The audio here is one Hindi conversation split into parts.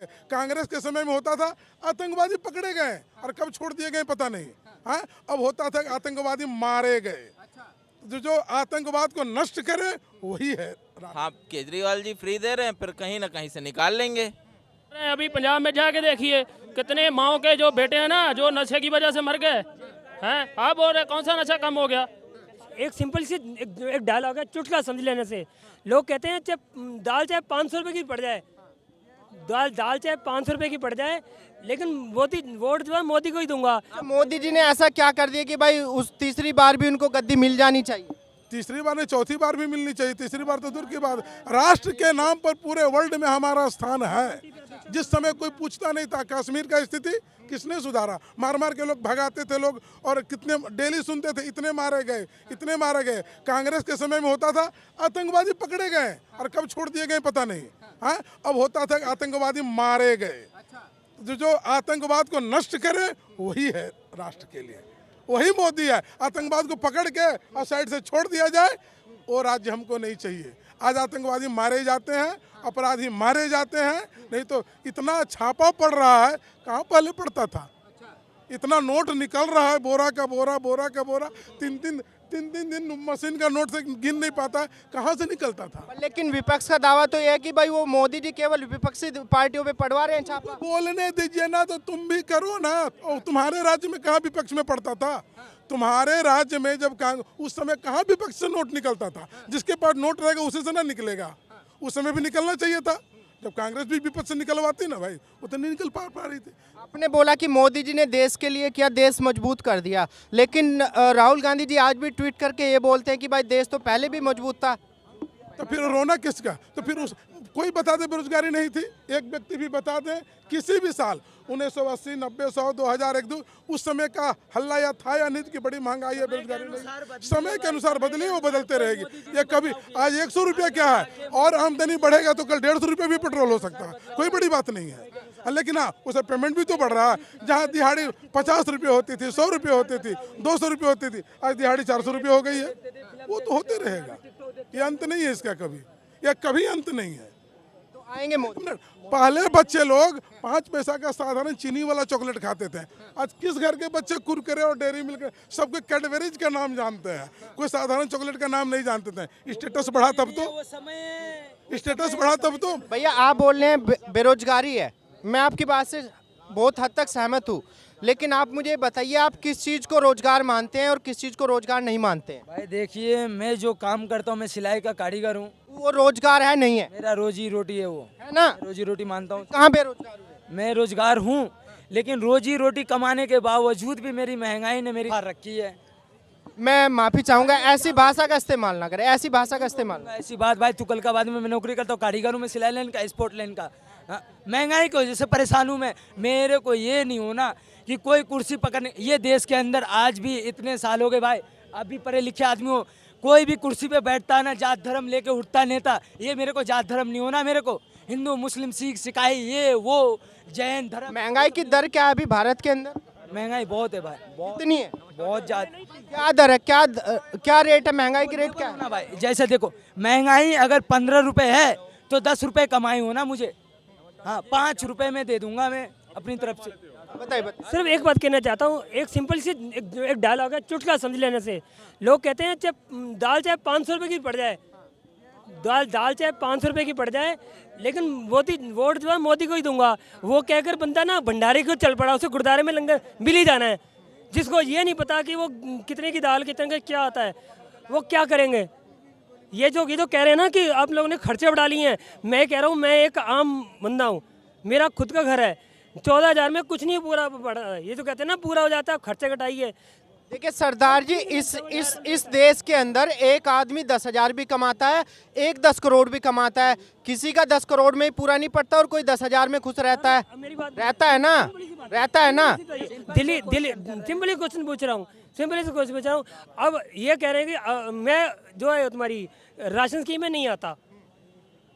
कांग्रेस के समय में होता था आतंकवादी पकड़े गए और कब छोड़ दिए गए पता नहीं। हाँ, अब होता था आतंकवादी मारे गए। जो आतंकवाद को नष्ट करे वही है। हाँ, केजरीवाल जी फ्री दे रहे हैं, फिर कहीं ना कहीं से निकाल लेंगे। अभी पंजाब में जाके देखिए कितने माओ के जो बेटे हैं ना, जो नशे की वजह से मर गए हैं। आप बोल रहे कौन सा नशा कम हो गया? एक सिंपल सी एक डायलॉग है, चुटकुला समझ लेने से। लोग कहते हैं चाहे दाल चाहे 500 रुपए की पड़ जाए, दाल चाहे 500 रुपए की पड़ जाए, लेकिन मोदी वोट जो है मोदी को ही दूंगा। मोदी जी ने ऐसा क्या कर दिया कि भाई उस तीसरी बार भी उनको गद्दी मिल जानी चाहिए? तीसरी बार नहीं, चौथी बार भी मिलनी चाहिए। तीसरी बार तो दूर की बात। राष्ट्र के नाम पर पूरे वर्ल्ड में हमारा स्थान है। जिस समय कोई पूछता नहीं था कश्मीर का स्थिति किसने सुधारा, मार मार के लोग भगाते थे लोग, और कितने डेली सुनते थे इतने मारे गए इतने मारे गए। कांग्रेस के समय में होता था आतंकवादी पकड़े गए और कब छोड़ दिए गए पता नहीं। हाँ, अब होता था आतंकवादी मारे गए। जो आतंकवाद को नष्ट करे वही है राष्ट्र के लिए, वही मोदी है। आतंकवाद को पकड़ के और साइड से छोड़ दिया जाए, वो राज्य हमको नहीं चाहिए। आज आतंकवादी मारे जाते हैं, अपराधी मारे जाते हैं, नहीं तो इतना छापा पड़ रहा है, कहाँ पहले पड़ता था। इतना नोट निकल रहा है, बोरा का बोरा, बोरा का बोरा, तीन दिन मशीन का नोट से गिन नहीं पाता, कहाँ से निकलता था। लेकिन विपक्ष का दावा तो यह है कि भाई वो मोदी जी केवल विपक्षी पार्टियों पे पड़वा रहे हैं छापा। बोलने दीजिए ना, तो तुम भी करो ना। और तुम्हारे राज्य में कहाँ विपक्ष में पड़ता था? तुम्हारे राज्य में जब उस समय कहाँ विपक्ष से नोट निकलता था? जिसके पास नोट रहेगा उसी से ना निकलेगा। उस समय भी निकलना चाहिए था, जब कांग्रेस भी विपक्ष से निकलवाती ना भाई, वो तो नहीं निकल पा रही थी। आपने बोला कि मोदी जी ने देश के लिए क्या, देश मजबूत कर दिया, लेकिन राहुल गांधी जी आज भी ट्वीट करके ये बोलते हैं कि भाई देश तो पहले भी मजबूत था। तो फिर रोना किसका? तो फिर उस कोई बता दे बेरोजगारी नहीं थी, एक व्यक्ति भी बता दे किसी भी साल 1980, 90, 100, 2000, 1, उस समय का हल्ला या था या नहीं कि बड़ी महंगाई है, बेरोजगारी नहीं। समय के अनुसार बदली, वो बदलते रहेगी। ये कभी आज 100 रुपया क्या है, और आमदनी बढ़ेगा तो कल 150 रुपये भी पेट्रोल हो सकता है, कोई बड़ी बात नहीं है। लेकिन हाँ, उसे पेमेंट भी तो बढ़ रहा है। जहाँ दिहाड़ी 50 रुपये होती थी, 100 रुपये होती थी, 200 रुपये होती थी, आज दिहाड़ी 400 रुपये हो गई है। वो तो होते रहेगा, ये अंत नहीं है इसका, कभी, यह कभी अंत नहीं है। तो आएंगे मोदी। पहले बच्चे लोग 5 पैसा का साधारण चीनी वाला चॉकलेट खाते थे। आज किस घर के बच्चे कुरकुरे और डेयरी मिल्क, सबके कैडबरीज का नाम जानते हैं, कोई साधारण चॉकलेट का नाम नहीं जानते थे। स्टेटस बढ़ा तब तो, स्टेटस बढ़ा तब तो। भैया आप बोल रहे हैं बेरोजगारी है, मैं आपकी बात से बहुत हद तक सहमत हूँ, लेकिन आप मुझे बताइए आप किस चीज़ को रोजगार मानते हैं और किस चीज़ को रोजगार नहीं मानते हैं? भाई देखिए, मैं जो काम करता हूँ, मैं सिलाई का कारीगर हूँ। वो रोजगार है नहीं है? मेरा रोजी रोटी है, वो है ना, रोजी रोटी मानता हूँ। कहाँ बेरोजगार हुए? मैं रोजगार हूँ, लेकिन रोजी रोटी कमाने के बावजूद भी मेरी महंगाई ने मेरी हार रखी है। मैं माफी चाहूंगा, ऐसी भाषा का इस्तेमाल ना करें, ऐसी भाषा का इस्तेमाल। ऐसी बात भाई, तुकलकाबाद में मैं नौकरी करता हूँ, कारीगर हूँ मैं, सिलाई लाइन का, स्पोर्ट लाइन का। हाँ, महंगाई की वजह से परेशान हूँ मैं। मेरे को ये नहीं होना कि कोई कुर्सी पकड़ने, ये देश के अंदर आज भी इतने साल हो गए भाई, अभी पढ़े लिखे आदमी हो, कोई भी कुर्सी पे बैठता है ना, जात धर्म लेके उठता नेता। ये मेरे को जात धर्म नहीं होना, मेरे को हिंदू मुस्लिम सिख सिकाई ये वो जैन धर्म। महंगाई की दर क्या है अभी भारत के अंदर? महंगाई बहुत है भाई, बहुत कितनी है? बहुत ज्यादा। क्या दर है, क्या रेट है, महंगाई की रेट क्या है? ना भाई, जैसे देखो, महंगाई अगर 15 रुपए है तो 10 रुपए कमाई हो ना मुझे। हाँ, 5 रुपए में दे दूंगा मैं अपनी तरफ से। बताइए। सिर्फ एक बात कहना चाहता हूँ, एक सिंपल सी एक डायलॉग है, चुटकुला समझ लेने से। लोग कहते हैं चाहे दाल चाहे 500 रुपए की पड़ जाए, दाल चाहे 500 रुपए की पड़ जाए, लेकिन मोदी वोट जो है मोदी को ही दूंगा। वो कहकर बंदा ना भंडारे को चल पड़ा, उसे गुरुद्वारे में लंगर मिल ही जाना है। जिसको ये नहीं पता कि वो कितने की दाल कितने का क्या आता है, वो क्या करेंगे। ये जो कह रहे हैं ना कि आप लोगों ने खर्चे बढ़ा लिए हैं, मैं कह रहा हूँ, मैं एक आम बंदा हूँ, मेरा खुद का घर है, 14,000 में कुछ नहीं पूरा पड़ा। ये जो कहते हैं ना पूरा हो जाता है, खर्चे घटाइए। देखिए सरदार जी, इस देश के अंदर एक आदमी 10,000 भी कमाता है, एक 10 करोड़ भी कमाता है। किसी का 10 करोड़ में ही पूरा नहीं पड़ता और कोई 10,000 में खुश रहता है। रहता है ना, रहता है ना। दिल्ली सिंपली क्वेश्चन पूछ रहा हूँ, सिंपली से क्वेश्चन पूछ रहा हूँ। अब ये कह रहे हैं कि मैं जो है तुम्हारी राशन स्कीम में नहीं आता,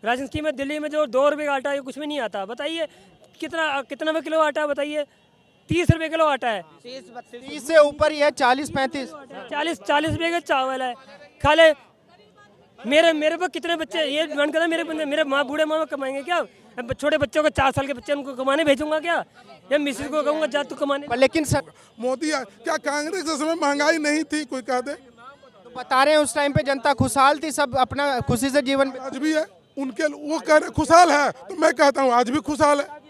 राशन स्कीम में दिल्ली में जो 2 रुपये का आटा है कुछ में नहीं आता। बताइए कितना में किलो आटा है, बताइए। 30 रुपये किलो आटा है, 30 से ऊपर ही है, 40-35। 40 रुपये का चावल है, खा ले। मेरे पास कितने बच्चे, ये मन करता है मेरे माँ बूढ़े माँ कमाएंगे क्या? छोटे बच्चों को 4 साल के बच्चे उनको कमाने भेजूंगा क्या, या मिसिस को कहूँगा जा तू कमाने। लेकिन सर मोदी क्या कांग्रेस के समय महंगाई नहीं थी, कोई कह दे? तो बता रहे हैं उस टाइम पे जनता खुशहाल थी, सब अपना खुशी से जीवन आज भी है उनके, वो कह रहे खुशहाल है तो मैं कहता हूँ आज भी खुशहाल है।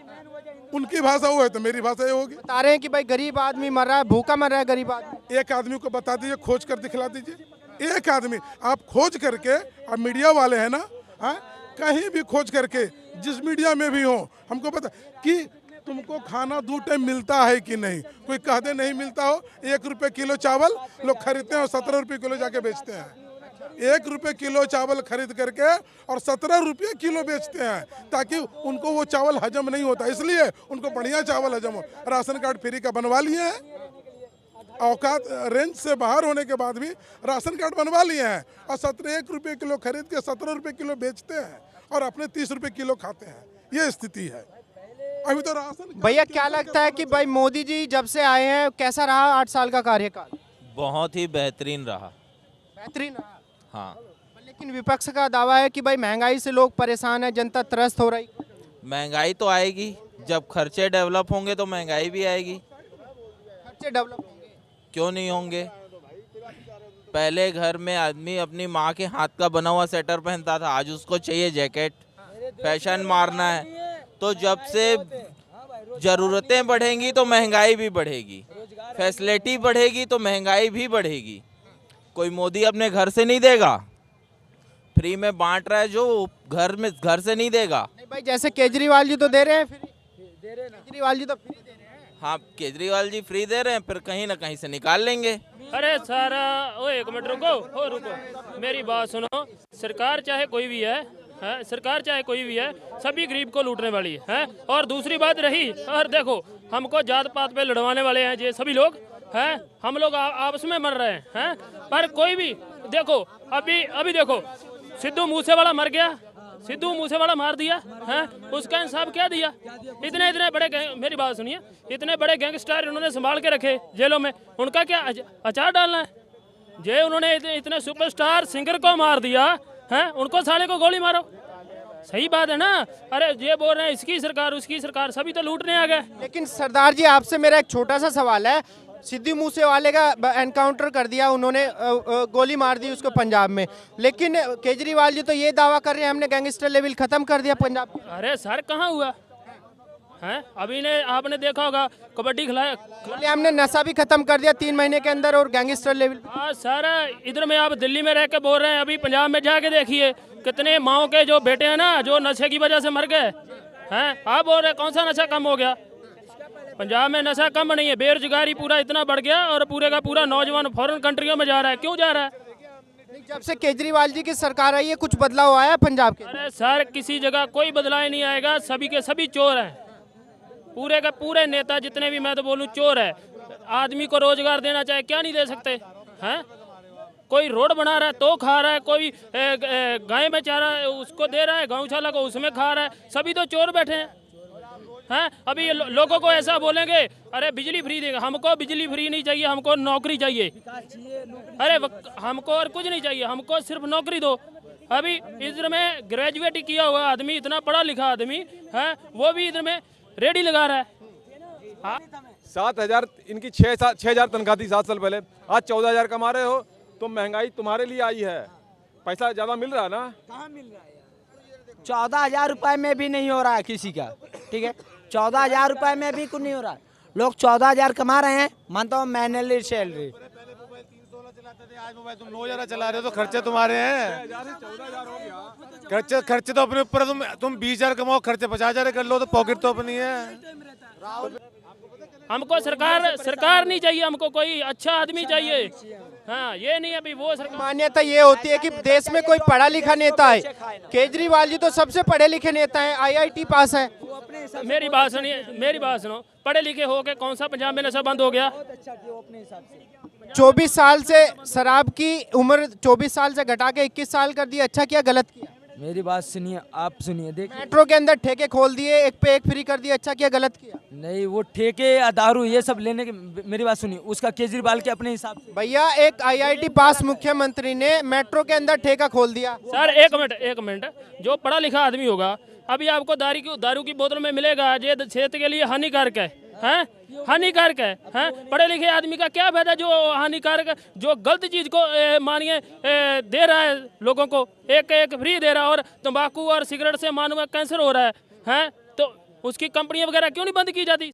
उनकी भाषा वो है तो मेरी भाषा ये होगी। बता रहे हैं कि भाई गरीब आदमी मर रहा है, भूखा मर रहा है गरीब आदमी। एक आदमी को बता दीजिए, खोज कर दिखला दीजिए, एक आदमी आप खोज करके, अब मीडिया वाले हैं ना, कहीं भी खोज करके जिस मीडिया में भी हो हमको पता कि तुमको खाना 2 टाइम मिलता है कि नहीं। कोई कह दे नहीं मिलता हो, 1 रुपये किलो चावल लोग खरीदते हैं और 17 रुपये किलो जाके बेचते हैं। 1 रुपये किलो चावल खरीद करके और 17 रुपये किलो बेचते हैं, ताकि उनको वो चावल हजम नहीं होता, इसलिए उनको बढ़िया चावल हजम हो। राशन कार्ड फ्री का बनवा लिए हैं, औकात रेंज से बाहर होने के बाद भी राशन कार्ड बनवा लिए हैं, और 1 रुपये किलो खरीद के 17 रुपये किलो बेचते हैं और अपने 30 रुपये किलो खाते हैं। ये स्थिति है अभी तो राशन। भैया क्या लगता है कि भाई मोदी जी जब से आए हैं कैसा रहा 8 साल का कार्यकाल? बहुत ही बेहतरीन रहा। बेहतरीन रहा। हाँ, लेकिन विपक्ष का दावा है कि भाई महंगाई से लोग परेशान है, जनता त्रस्त हो रही। महंगाई तो आएगी, जब खर्चे डेवलप होंगे तो महंगाई भी आएगी। खर्चे डेवलप होंगे, क्यों नहीं होंगे? पहले घर में आदमी अपनी माँ के हाथ का बना हुआ स्वेटर पहनता था, आज उसको चाहिए जैकेट। फैशन मारना है तो जब से ज़रूरतें बढ़ेंगी तो महंगाई भी बढ़ेगी, फैसिलिटी बढ़ेगी तो महंगाई भी बढ़ेगी। कोई मोदी अपने घर से नहीं देगा, फ्री में बांट रहा है जो घर से नहीं देगा। नहीं भाई जैसे केजरीवाल जी तो दे रहे हैं फ्री, केजरीवाल जी तो फ्री दे रहे हैं। हाँ, केजरीवाल जी फ्री दे रहे हैं, फिर कहीं ना कहीं से निकाल लेंगे। अरे सारा ओ 1 मिनट रुको, मेरी बात सुनो। सरकार चाहे कोई भी है, सरकार चाहे कोई भी है, सभी गरीब को लूटने वाली है। और दूसरी बात रही, और देखो हमको जात पात पे लड़वाने वाले हैं ये सभी लोग हैं, हम लोग आपस में मर रहे हैं। पर कोई भी देखो, अभी देखो सिद्धू मूसेवाला मर गया, सिद्धू मूसेवाला मार दिया है, उसका इंसाफ क्या दिया? इतने बड़े, मेरी बात सुनिए, इतने बड़े गैंगस्टर उन्होंने संभाल के रखे जेलों में, उनका क्या अचार डालना है? जे उन्होंने इतने सुपरस्टार सिंगर को मार दिया है, उनको साले को गोली मारो। सही बात है ना? अरे ये बोल रहे हैं इसकी सरकार उसकी सरकार, सभी तो लूटने आ गए। लेकिन सरदार जी आपसे मेरा एक छोटा सा सवाल है, सिद्धू मूसेवाले का एनकाउंटर कर दिया उन्होंने, गोली मार दी उसको पंजाब में, लेकिन केजरीवाल जी तो ये दावा कर रहे हैं हमने गैंगस्टर लेवल खत्म कर दिया पंजाब में। अरे सर कहाँ हुआ है? अभी ने आपने देखा होगा कबड्डी खिलाया, हमने नशा भी खत्म कर दिया 3 महीने के अंदर और गैंगस्टर लेवल। हाँ सर, इधर में आप दिल्ली में रह के बोल रहे हैं, अभी पंजाब में जाके देखिए कितने माओ के जो बेटे हैं ना, जो नशे की वजह से मर गए हैं। आप बोल रहे हैं कौन सा नशा कम हो गया? पंजाब में नशा कम नहीं है, बेरोजगारी पूरा इतना बढ़ गया और पूरे का पूरा नौजवान फॉरेन कंट्रियों में जा रहा है। क्यों जा रहा है? जब से केजरीवाल जी की सरकार आई है कुछ बदलाव आया है पंजाब के? अरे सर किसी जगह कोई बदलाव नहीं आएगा, सभी के सभी चोर हैं, पूरे का पूरे नेता जितने भी, मैं तो बोलूँ चोर है। आदमी को रोजगार देना चाहे क्या नहीं दे सकते हैं? कोई रोड बना रहा है तो खा रहा है, कोई गाय में चाह रहा है उसको दे रहा है, गौशाला को उसमें खा रहा है, सभी तो चोर बैठे हैं। अभी लोगों को ऐसा बोलेंगे अरे बिजली फ्री देंगे, हमको बिजली फ्री नहीं चाहिए, हमको नौकरी चाहिए। अरे हमको और कुछ नहीं चाहिए, हमको सिर्फ नौकरी दो। अभी इधर में ग्रेजुएट किया हुआ आदमी, इतना पढ़ा लिखा आदमी है, वो भी इधर में रेडी लगा रहा है। 7,000 इनकी 6,000 तनख्वाह थी 7 साल पहले, आज 14,000 कमा रहे हो, तो महंगाई तुम्हारे लिए आई है, पैसा ज़्यादा मिल रहा है ना? कहाँ मिल रहा है? 14,000 रुपए में भी नहीं हो रहा है किसी का, ठीक है? 14,000 रुपए में भी कुछ नहीं हो रहा। लोग 14,000 कमा रहे हैं, मानता हूँ मैनुअली सैलरी। आज मोबाइल तुम 9,000 चला रहे हो तो खर्चे तुम्हारे हैं, खर्चे तो अपने ऊपर। तुम 20,000 कमाओ, खर्चे 50,000 कर लो तो पॉकेट तो अपनी है। हमको सरकार नहीं चाहिए, हमको कोई अच्छा आदमी चाहिए। हाँ, ये नहीं अभी वो सरकार। मान्यता ये होती है कि देश में कोई पढ़ा लिखा नेता है, केजरीवाल जी तो सबसे पढ़े लिखे नेता है, IIT पास है। मेरी बात सुनिए, मेरी बात सुनो, पढ़े लिखे हो के कौन सा पंजाब में नशा बंद हो गया? 24 साल से शराब की उम्र 24 साल से घटा के 21 साल कर दी, अच्छा किया गलत किया? मेरी बात सुनिए, आप सुनिए, देखिए मेट्रो के अंदर ठेके खोल दिए, एक पे एक फ्री कर दिया, अच्छा किया गलत किया? नहीं, वो ठेके दारू ये सब लेने के, मेरी बात सुनिए, उसका केजरीवाल के अपने हिसाब से। भैया एक IIT पास मुख्यमंत्री ने मेट्रो के अंदर ठेका खोल दिया। सर एक मिनट, जो पढ़ा लिखा आदमी होगा अभी आपको दारू की बोतल में मिलेगा, ये सेहत के लिए हानिकारक है, हानिकारक है। पढ़े लिखे आदमी का क्या फायदा जो हानिकारक, जो गलत चीज को मानिए दे रहा है लोगों को, एक फ्री दे रहा है, और तंबाकू और सिगरेट से मानव कैंसर हो रहा है, तो उसकी कंपनियां वगैरह क्यों नहीं बंद की जाती?